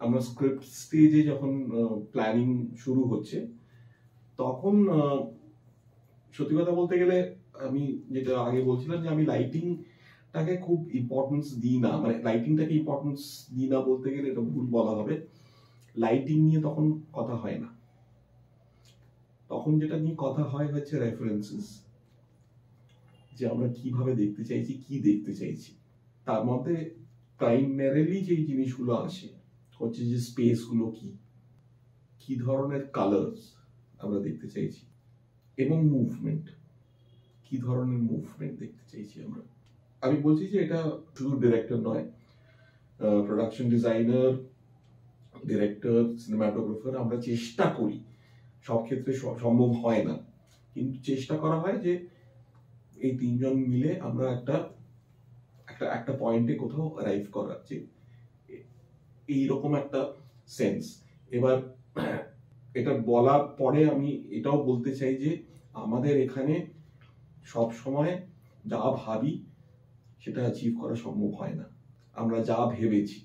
আমরা স্ক্রিপ্ট স্টেজে যখন প্ল্যানিং শুরু হচ্ছে তখন সত্যি কথা বলতে গেলে আমি যেটা আগে বলছিলাম যে আমি লাইটিংটাকে খুব ইম্পর্টেন্স দিই না, মানে লাইটিংটাকে ইম্পর্টেন্স দিই না বলতে গেলে এটা ভুল বলা হবে। লাইটিং নিয়ে তখন কথা হয় না, তখন যেটা নিয়ে কথা হয় হচ্ছে রেফারেন্সেস, যে আমরা কিভাবে দেখতে চাইছি, কি দেখতে চাইছি। তার মধ্যে প্রাইমারিলি যে জিনিসগুলো আসে হচ্ছে যে স্পেসগুলো কি ধরনের কালার্স আমরা দেখতে চাইছি, এবং মুভমেন্ট, কি ধরনের মুভমেন্ট দেখতে চাইছি আমরা। আমি বলছি যে এটা শুধু ডিরেক্টর নয়, প্রোডাকশন ডিজাইনার, ডিরেক্টর, সিনেমাটোগ্রাফার, আমরা চেষ্টা করি, সব ক্ষেত্রে সম্ভব হয় না, কিন্তু চেষ্টা করা হয় যে এই তিনজন মিলে আমরা একটা পয়েন্টে কোথাও অ্যারাইভ করার, যে এইরকম একটা সেন্স। এবার এটা বলার পরে আমি এটাও বলতে চাই যে আমাদের এখানে সব সময় যা ভাবি সেটা অ্যাচিভ করা সম্ভব হয় না। আমরা যা ভেবেছি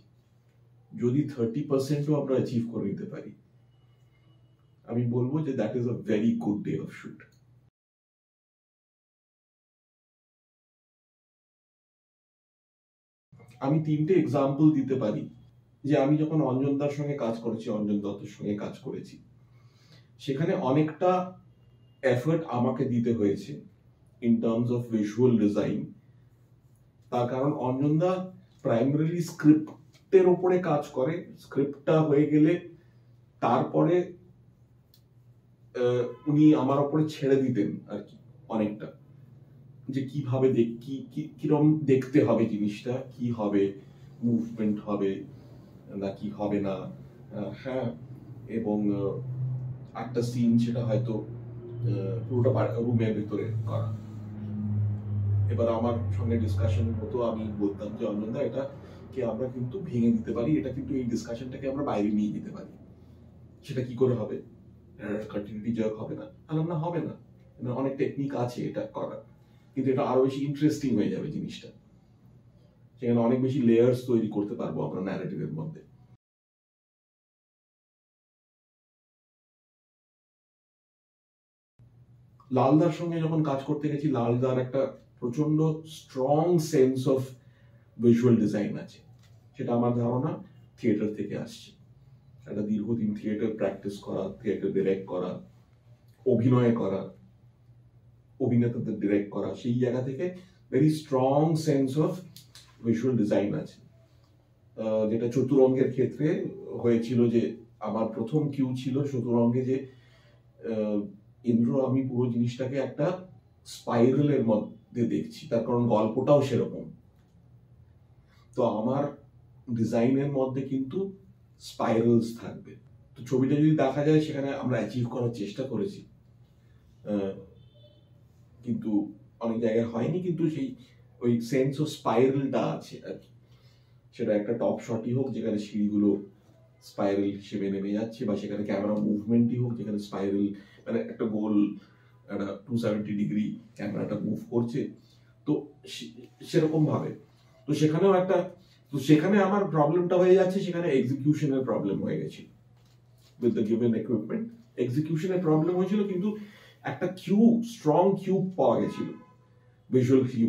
যদি 30%ও আমরা অ্যাচিভ করে নিতে পারি, আমি বলবো যে that is a very good day of shoot. আমি 3টে এক্সাম্পল দিতে পারি যে আমি যখন অঞ্জনদার সঙ্গে কাজ করেছি, অঞ্জন দত্তের সঙ্গে কাজ করেছি, সেখানে অনেকটা এফর্ট আমাকে দিতে হয়েছে in terms of visual design. তার কারণ অঞ্জনদা প্রাইমারিলি স্ক্রিপ্টের উপরে কাজ করে, স্ক্রিপ্টটা হয়ে গেলে তারপরে উনি আমার উপরে ছেড়ে দিতেন আর কি অনেকটা, যে কিভাবে কিরম দেখতে হবে জিনিসটা, কি হবে, মুভমেন্ট হবে না কি হবে না, হ্যাঁ, এবং একটা সিন সেটা হয়তো পুরোটা রুমের ভিতরে করা। এবার আমার সঙ্গে ডিসকাশন হতো, আমি বলতাম যে অঞ্জনদা এটা কে আমরা কিন্তু ভেঙে দিতে পারি, এটা কিন্তু এই ডিসকাশনটাকে আমরা বাইরে নিয়ে যেতে পারি। সেটা কি করে হবে? কন্টিনিউটি জার্ক হবে না? না, হবে না, অনেক টেকনিক আছে এটা করার, কিন্তু এটা আরো বেশি ইন্টারেস্টিং হয়ে যাবে জিনিসটা, সেখানে অনেক বেশি লেয়ার্স তৈরি করতে পারবো আমরা ন্যারেটিভের মধ্যে। লালদার সঙ্গে যখন কাজ করতে গেছি, লালদার একটা প্রচন্ড strong sense of visual design আছে, সেটা আমার ধারণা থিয়েটার থেকে আসছে। একটা দীর্ঘদিন থিয়েটার প্র্যাকটিস করা, থিয়েটার ডিরেক্ট করা, অভিনয় করা, অভিনেতাদের ডিরেক্ট করা, সেই জায়গা থেকে very strong sense of visual design আছে। যেটা চতুরঙ্গের ক্ষেত্রে হয়েছিল, যে আমার প্রথম কিউ ছিল চতুরঙ্গে, যে ইন্দ্র আমি পুরো জিনিসটাকে একটা স্পাইরালের মধ্যে দেখছি, তার কারণ গল্পটাও সেরকম। তো আমার ডিজাইনের মধ্যে কিন্তু স্পাইরালস থাকবে। তো ছবিটা যদি দেখা যায় সেখানে আমরা অ্যাচিভ করার চেষ্টা করেছি, কিন্তু অনেক জায়গায় হয়নি, কিন্তু সেই ওই সেন্স অফ স্পাইরালটা আছে আর কি। সেটা একটা টপ শটই হোক যেখানে সিঁড়িগুলো স্পাইরাল হিসেবে নেমে যাচ্ছে, বা সেখানে ক্যামেরা মুভমেন্টই হোক যেখানে স্পাইরাল, মানে একটা গোল, একটা 270 ডিগ্রি ক্যামেরাটা মুভ করছে, তো সেরকম ভাবে। তো সেখানেও একটা, তো সেখানে আমার প্রবলেমটা হয়ে যাচ্ছে, সেখানে এক্সিকিউশনের প্রবলেম হয়ে গেছে উইথ দ্য গিভেন ইকুইপমেন্ট। এক্সিকিউশনের প্রবলেম হয়েছিল, কিন্তু একটা স্ট্রং কিউ পাওয়া গেছিল, ভিজুয়াল কিউ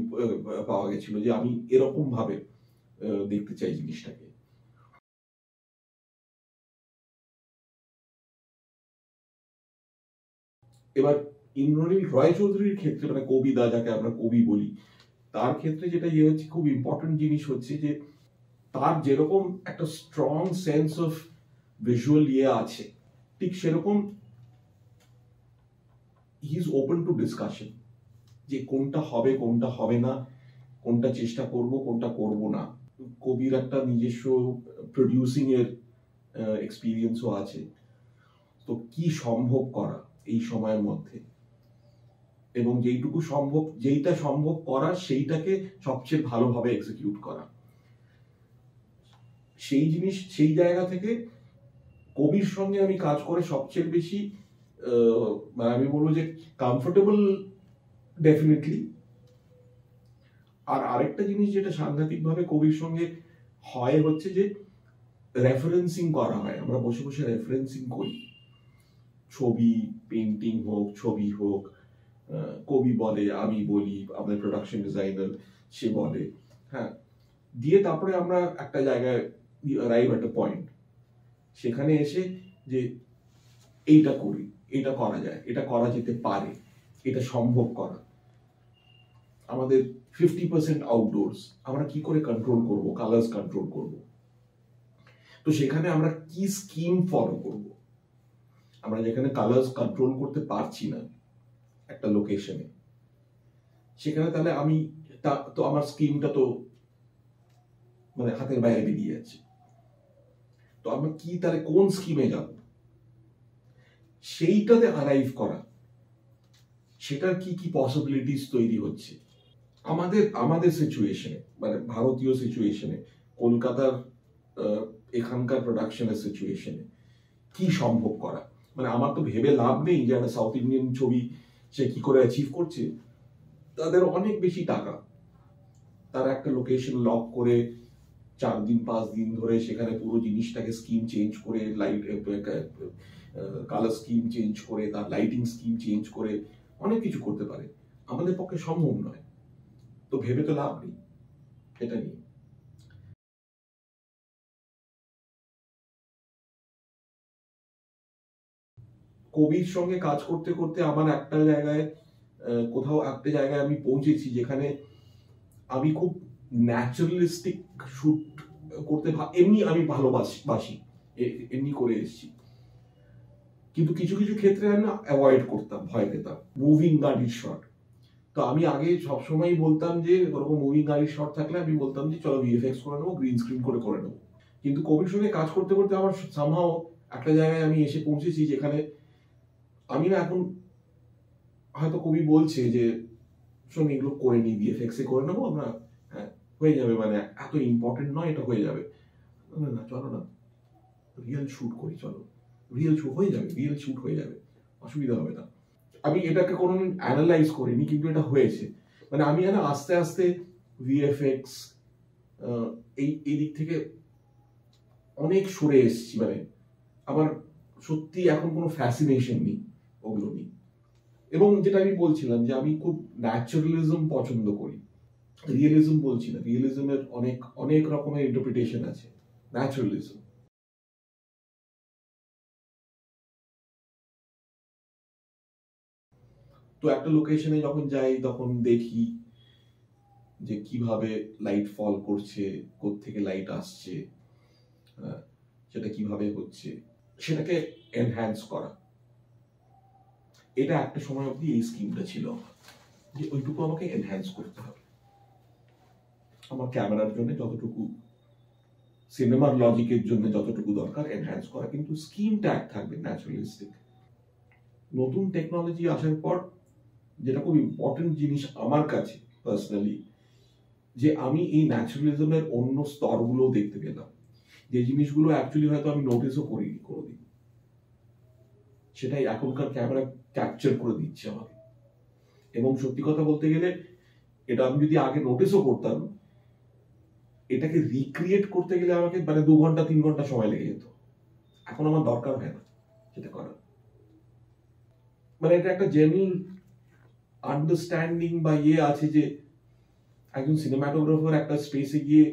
পাওয়া গেছিল, যে আমি এরকম ভাবে দেখতে চাই জিনিসটাকে। এবার ইন্দ্রনীল রায়চৌধুরীর ক্ষেত্রে, মানে কবিদা যাকে আমরা কবি বলি, তার ক্ষেত্রে যেটা হচ্ছে খুব ইম্পর্টেন্ট জিনিস হচ্ছে যে তার যেরকম একটা স্ট্রং সেন্স অফ ভিজুয়াল আছে, ঠিক সেরকম he is open to discussion, যে কোনটা হবে কোনটা হবে না, কোনটা চেষ্টা করব কোনটা করব না। কবির একটা নিজস্ব প্রডিউসিং এর এক্সপিরিয়েন্সও আছে, তো কি সম্ভব করা এই সময়ের মধ্যে, এবং যেইটা সম্ভব করা সেইটাকে সবচেয়ে ভালোভাবে এক্সিকিউট করা, সেই জায়গা থেকে কবির সঙ্গে আমি কাজ করে সবচেয়ে বেশি মানে আমি বলবো যে কমফোর্টেবল ডেফিনেটলি। আর আরেকটা জিনিস যেটা সাংঘাতিক ভাবে কবির সঙ্গে হয় হচ্ছে যে রেফারেন্সিং করা হয়, আমরা বসে বসে রেফারেন্সিং করি, ছবি, পেন্টিং হোক, ছবি হোক, কবি বলে, আমি বলি, আমাদের প্রোডাকশন ডিজাইনার সে বলে, হ্যাঁ, দিয়ে তারপরে আমরা একটা জায়গায় অ্যারাইভ এট আ পয়েন্ট, সেখানে এসে যে এইটা করি, এটা করা যায়, এটা করা যেতে পারে, এটা সম্ভব করা। আমাদের 50% আউটডোরস, আমরা কি করে কন্ট্রোল করব, কালার্স কন্ট্রোল করব, তো সেখানে আমরা কি স্কিম ফলো করব। আমরা যেখানে কালার্স কন্ট্রোল করতে পারছি না একটা লোকেশনে, সেখানে তাহলে আমি তো আমার স্কিমটা তো মানে হাতের বাইরে বেরিয়ে যাচ্ছে, তো আমরা কি তাহলে কোন স্কিমে যাব, সেইটাতে অ্যারাইভ করা, সেটার কি কি পসিবিলিটিস তৈরি হচ্ছে আমাদের সিচুয়েশনে, মানে ভারতীয় সিচুয়েশনে, কলকাতার এখানকার প্রোডাকশনের সিচুয়েশনে কি সম্ভব করা। মানে আমার তো ভেবে লাভ নেই যে একটা সাউথ ইন্ডিয়ান ছবি সে কি করে অ্যাচিভ করছে, তাদের অনেক বেশি টাকা, তারা একটা লোকেশন লক করে 4 দিন 5 দিন ধরে সেখানে পুরো জিনিসটাকে স্কিম চেঞ্জ করে, লাইট কালার স্কিম চেঞ্জ করে, তার লাইটিং স্কিম চেঞ্জ করে অনেক কিছু করতে পারে। আমাদের পক্ষে সম্ভব নয়, তো ভেবে তো লাভ নেই এটা নিয়ে। কবির সঙ্গে কাজ করতে করতে আমার একটা জায়গায়, কোথাও একটা জায়গায় আমি পৌঁছেছি যেখানে আমি খুব ন্যাচারালিস্টিক শুট করতে এমনি আমি ভালোবাসি, এমনি করে এসেছি, কিন্তু কিছু কিছু ক্ষেত্রে আমি অ্যাভয়েড করতাম, ভয় পেতাম মুভিং গাড়ির শট। তো আমি আগে সবসময় বলতাম যে ওরকম মুভিং গাড়ির শট থাকলে আমি বলতাম যে চলো ভিএফএক্স করে নেবো, গ্রিন স্ক্রিন করে নেবো। কিন্তু কবির সঙ্গে কাজ করতে করতে আমার সামহাও একটা জায়গায় আমি এসে পৌঁছেছি যেখানে আমি না এখন, হয়তো কবি বলছে যে শোন এগুলো করে নি, ভিএফএক্স এ করে নেবো আমরা, হ্যাঁ হয়ে যাবে, মানে এত ইম্পর্টেন্ট নয়, এটা হয়ে যাবে, না চলো না রিয়েল শুট করি, চলো রিয়েল শুট হয়ে যাবে, রিয়েল শুট হয়ে যাবে, অসুবিধা হবে না। আমি এটাকে কোনোদিন অ্যানালাইজ করিনি, কিন্তু এটা হয়েছে। মানে আমি না আস্তে আস্তে ভিএফএক্স এই দিক থেকে অনেক সরে এসেছি, মানে আমার সত্যি এখন কোনো ফ্যাসিনেশন নেই ওগুলো নিয়ে। এবং যেটা আমি বলছিলাম যে আমি খুব ন্যাচারালিজম পছন্দ করি, রিয়েলিজম বলছি না, রিয়েলিজমের অনেক অনেক রকমের ইন্টারপ্রিটেশন আছে, ন্যাচারালিজম। তো একটা লোকেশনে যখন যাই তখন দেখি যে কিভাবে লাইট ফল করছে, কোত্থেকে লাইট আসছে, সেটা কিভাবে হচ্ছে, সেটাকে এনহ্যান্স করা। এটা একটা সময় অবধি এই স্কিমটা ছিল যে ওইটুকু আমাকে এনহ্যান্স করতে হবে, আমার ক্যামেরার জন্য যতটুকু, সিনেমার লজিকের জন্য যতটুকু দরকার এনহ্যান্স করা, কিন্তু স্কিমটা এক থাকবে ন্যাচারালিস্টিক। নতুন টেকনোলজি আসার পর যেটা খুব ইম্পর্টেন্ট জিনিস আমার কাছে পার্সোনালি, যে আমি এই ন্যাচারালিজমের অন্য স্তরগুলো দেখতে পেলাম, যে জিনিসগুলো অ্যাকচুয়ালি হয়তো আমি নোটিসও করিনি কোনোদিন, সেটাই এখনকার ক্যামেরা ক্যাপচার করে দিচ্ছে আমাকে। এবং সত্যি কথা বলতে গেলে এটা আমি যদি আগে নোটিসও করতাম, এটাকে রিক্রিয়েট করতে গেলে আমাকে মানে 2 ঘন্টা 3 ঘন্টা সময় লেগে যেত, এখন আমার দরকার হয় না সেটা করার। মানে এটা একটা জেনারেল আন্ডারস্ট্যান্ডিং বা ইয়ে আছে যে একজন সিনেমাটোগ্রাফার একটা স্পেসে গিয়ে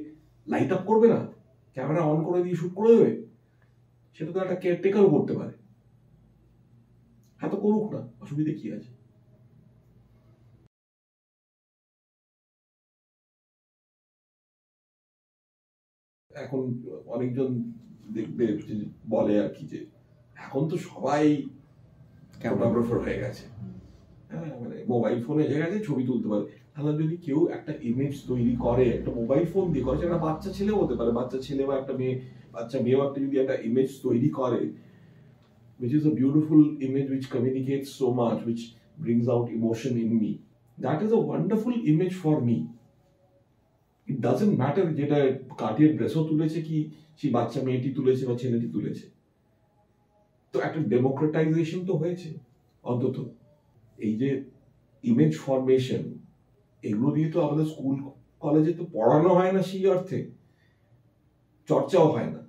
লাইট আপ করবে না, ক্যামেরা অন করে দিয়ে শুট করে দেবে, সেটা তো একটা কেয়ারটেকারও করতে পারে, হ্যাঁ তো করুক না, অসুবিধা কি আছে। এখন অনেকজন দেখবে বলে আর কি যে এখন তো সবাই ক্যামেরাগ্রাফার হয়ে গেছে, হ্যাঁ মানে মোবাইল ফোনে হয়ে গেছে, ছবি তুলতে পারে। তাহলে যদি কেউ একটা ইমেজ তৈরি করে একটা মোবাইল ফোন দিয়ে করে, সেটা বাচ্চা ছেলেও হতে পারে, বাচ্চা ছেলে বা একটা মেয়ে, বাচ্চা মেয়েও একটা যদি একটা ইমেজ তৈরি করে, which is a beautiful image which communicates so much, which brings out emotion in me, that is a wonderful image for me. It doesn't matter যেটা কার্টিয়ার ড্রেসও তুলেছে কি সেই বাচ্চা মেয়েটি তুলেছে বা ছেলেটি তুলেছে, তো একটা ডেমোক্রেটাইজেশন তো হয়েছে অন্তত। এই যে ইমেজ ফরমেশন, এগুলো নিয়ে তো আমাদের স্কুল কলেজে তো পড়ানো হয় না, সেই অর্থে চর্চাও হয় না,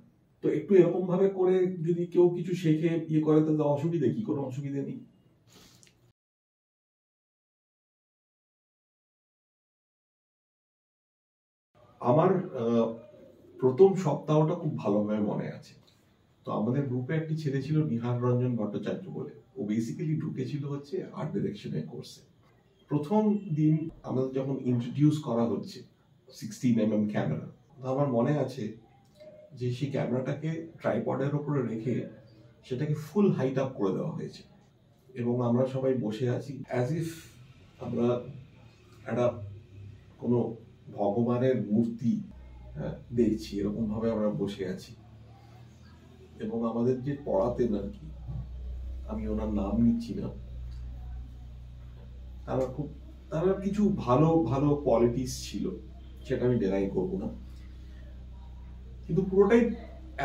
তো একটু এরকম ভাবে করে যদি কেউ কিছু শেখে ইয়ে করে, তাহলে অসুবিধা কি? কোনো অসুবিধা নেই। আমার প্রথম সপ্তাহটা খুব ভালোভাবে মনে আছে। তো আমাদের গ্রুপে একটি ছেলে ছিল নিহার রঞ্জন ভট্টাচার্য বলে। ও বেসিক্যালি ঢুকেছিল হচ্ছে আর্ট ডিরেকশনের কোর্সে। প্রথম দিন আমাদের যখন ইন্ট্রোডিউস করা হচ্ছে 16mm ক্যামেরা, আমার মনে আছে যে সেই ক্যামেরাটাকে ট্রাইপডের উপরে রেখে সেটাকে ফুল হাইট আপ করে দেওয়া হয়েছে এবং আমরা সবাই বসে আছি অ্যাজ ইফ আমরা একটা কোনো ভগবানের মূর্তি দেখছি, এরকম ভাবে আমরা বসে আছি। এবং আমাদের যে পড়াতেন আর কি, আমি ওনার নাম নিচ্ছি না, তারা কিছু ভালো ভালো কোয়ালিটিস ছিল, সেটা আমি ডেনাই করবো না, কিন্তু পুরোটাই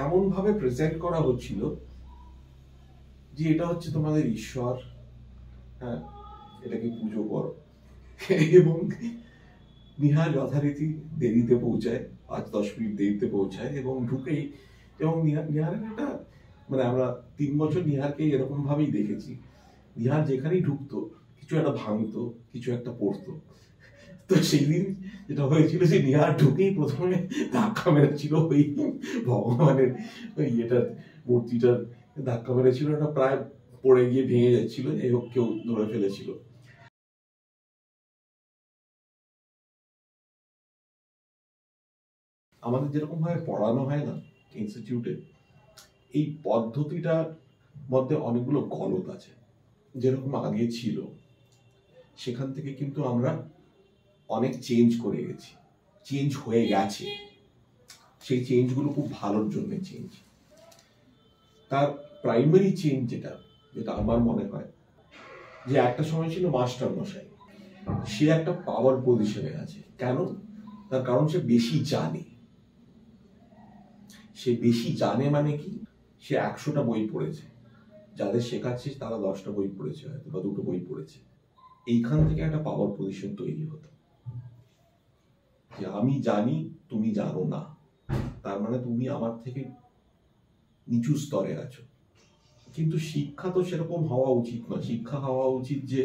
এমন ভাবে প্রেজেন্ট করা হচ্ছিল যে এটা হচ্ছে তোমাদের ঈশ্বর, হ্যাঁ এটাকে পুজো করো। এবং নিহার যথারীতি দেরিতে পৌঁছায়, 5-10 মিনিট দেরিতে পৌঁছায় এবং ঢুকেই, এবং নিহারের একটা মানে আমরা 3 বছর নিহারকে এরকম ভাবেই দেখেছি, নিহার যেখানেই ঢুকতো কিছু একটা ভাঙতো, কিছু একটা পড়তো। তো সেই দিন যেটা হয়েছিল যে নিহার ঢুকেই প্রথমে ধাক্কা মেরেছিল ওই ভগবানের ওই ইয়েটার মূর্তিটার, ধাক্কা মেরেছিল, এটা প্রায় পড়ে গিয়ে ভেঙে যাচ্ছিল, যাই হোক কেউ ধরে ফেলেছিল। আমাদের যেরকম ভাবে পড়ানো হয় না ইনস্টিটিউটে, এই পদ্ধতিটার মধ্যে অনেকগুলো গলত আছে। যেরকম আগে ছিল সেখান থেকে কিন্তু আমরা অনেক চেঞ্জ করে গেছি, চেঞ্জ হয়ে গেছে। সেই চেঞ্জগুলো খুব ভালোর জন্য চেঞ্জ। তার প্রাইমারি চেঞ্জ যেটা যেটা আমার মনে হয় যে একটা সময় ছিল মাস্টার মশাই, সে একটা পাওয়ার পজিশনে আছে। কেন? তার কারণ সে বেশি জানে। সে বেশি জানে মানে কি? সে 100টা বই পড়েছে, যাদের শেখাচ্ছে তারা 10টা বই পড়েছে হয়তো, বা 2টো বই পড়েছে। এইখান থেকে একটা পাওয়ার পজিশন তৈরি হতো যে আমি জানি, তুমি জানো না, তার মানে তুমি আমার থেকে নিচু স্তরে আছো। কিন্তু শিক্ষা তো সেরকম হওয়া উচিত না। শিক্ষা হওয়া উচিত যে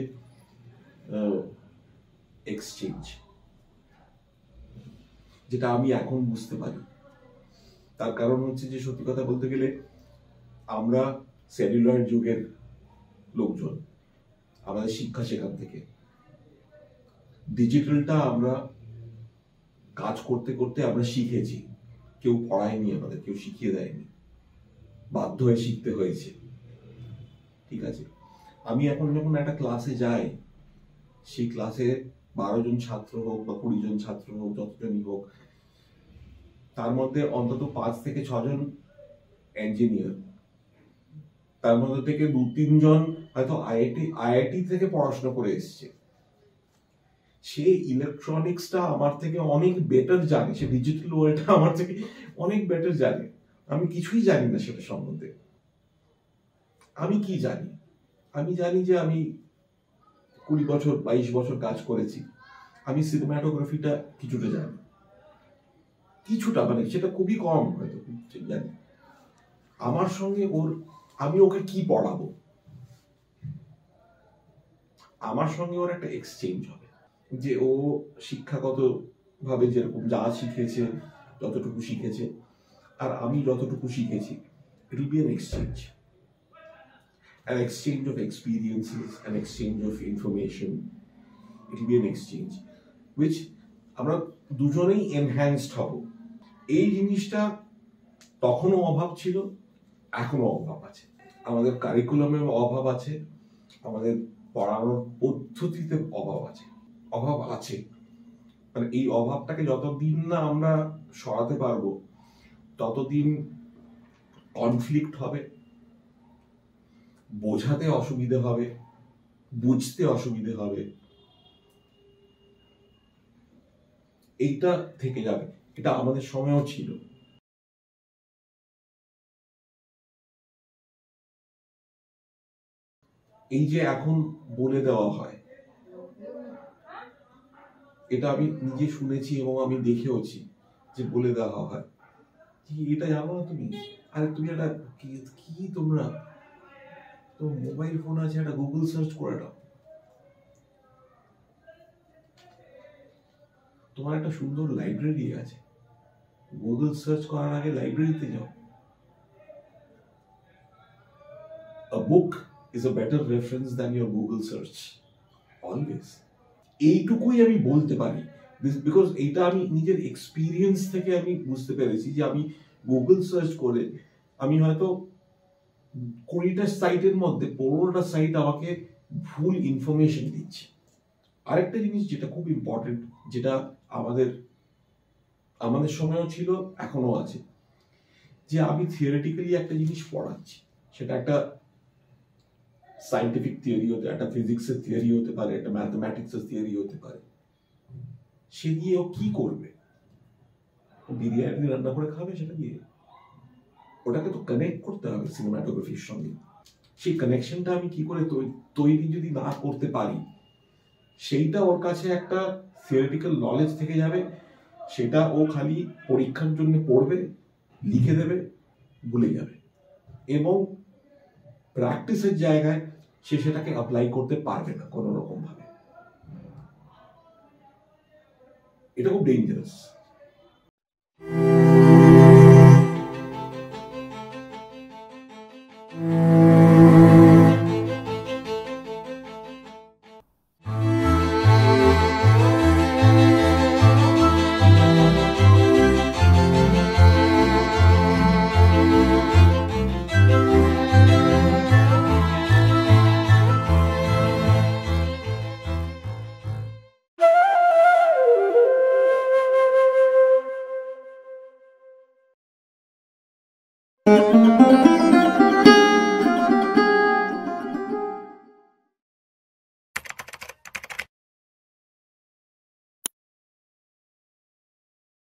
এক্সচেঞ্জ, যেটা আমি এখন বুঝতে পারি। তার কারণ হচ্ছে যে সত্যি কথা বলতে গেলে আমরা সেলুলার যুগের লোকজন, আমাদের শিক্ষা সেখান থেকে। ডিজিটালটা আমরা কাজ করতে করতে আমরা শিখেছি, কেউ পড়ায়নি আমাদের, কেউ শিখিয়ে দেয়নি, বাধ্য হয়ে শিখতে হয়েছে। ঠিক আছে, আমি এখন যখন একটা ক্লাসে যাই, সেই ক্লাসে 12 জন ছাত্র হোক বা 20 জন ছাত্র হোক, যতজনই হোক, তার মধ্যে অন্তত 5 থেকে 6 জন ইঞ্জিনিয়ার, তার মধ্যে থেকে 2-3 জন হয়তো আইআইটি থেকে পড়াশোনা করে এসছে। সে ইলেকট্রনিক্সটা আমার থেকে অনেক বেটার জানে, সে ডিজিটাল ওয়ার্ল্ডটা আমার থেকে অনেক বেটার জানে। আমি কিছুই জানি না সেটা সম্বন্ধে। আমি কি জানি? আমি জানি যে আমি 20 বছর 22 বছর কাজ করেছি, আমি সিনেমাটোগ্রাফিটা কিছুটা জানি, কিছুটা, মানে সেটা খুবই কম হয়তো জানি। আমার সঙ্গে আমি ওকে কি পড়াবো? আমার সঙ্গে ওর একটা এক্সচেঞ্জ হবে, যে ও শিক্ষাগত ভাবে যেরকম যা শিখেছে, যতটুকু শিখেছে, আর আমি যতটুকু শিখেছি, it will be an exchange of experiences, an exchange of information. It will be an exchange which আমরা দুজনেই এনহ্যান্সড হব। এই জিনিসটা তখনও অভাব ছিল, এখনো অভাব আছে। আমাদের কারিকুলামের অভাব আছে, আমাদের পড়ানোর পদ্ধতিতে অভাব আছে। মানে এই অভাবটাকে যতদিন না আমরা সরাতে পারবো, ততদিন কনফ্লিক্ট হবে, বোঝাতে অসুবিধে হবে, বুঝতে অসুবিধে হবে, এইটা থেকে যাবে। এটা আমাদের সময়ও ছিল। এই যে এখন বলে দেওয়া হয়, এটা আমি নিজে শুনেছি এবং আমি দেখেওছি যে বলে দেওয়া হয় যে এটা জানো না তুমি, আরে তুমি একটা কি কি তোমরা তো মোবাইল ফোন আছে, একটা গুগল সার্চ করে দাও, তোমার একটা সুন্দর লাইব্রেরি আছে, গুগল সার্চ করার আগে লাইব্রেরিতে যাও। A book is a better reference than your Google search. Always. এইটুকুই আমি বলতে পারি, বিকজ এইটা আমি নিজের এক্সপিরিয়েন্স থেকে আমি বুঝতে পেরেছি যে আমি গুগল সার্চ করে আমি হয়তো 20টা সাইটের মধ্যে 15টা সাইট আমাকে ভুল ইনফরমেশন দিচ্ছে। আরেকটা জিনিস যেটা খুব ইম্পর্টেন্ট, যেটা আমাদের আমাদের সময়ও ছিল, এখনো আছে, যে আমি থিওরিটিক্যালি একটা জিনিস পড়াচ্ছি, সেটা একটা সাইন্টিফিক থিওরি হতে, একটা ফিজিক্সের থিওরি হতে পারে, একটা ম্যাথমেটিক্সের থিওরি হতে পারে, সে দিয়ে ও কি করবে? ও বিরিয়ানি রান্না করে খাবে সেটা দিয়ে? ওটাকে তো কানেক্ট করতে হবে সিনেমাটোগ্রাফির সঙ্গে। সেই কানেকশনটা আমি কি করে তৈরি যদি না করতে পারি, সেইটা ওর কাছে একটা থিওরিটিক্যাল নলেজ থেকে যাবে, সেটা ও খালি পরীক্ষার জন্য পড়বে, লিখে দেবে, ভুলে যাবে, এবং প্র্যাকটিসের জায়গায় সে সেটাকে অ্যাপ্লাই করতে পারবে না কোনো রকম ভাবে। এটা খুব ডেঞ্জারাস। Thank you.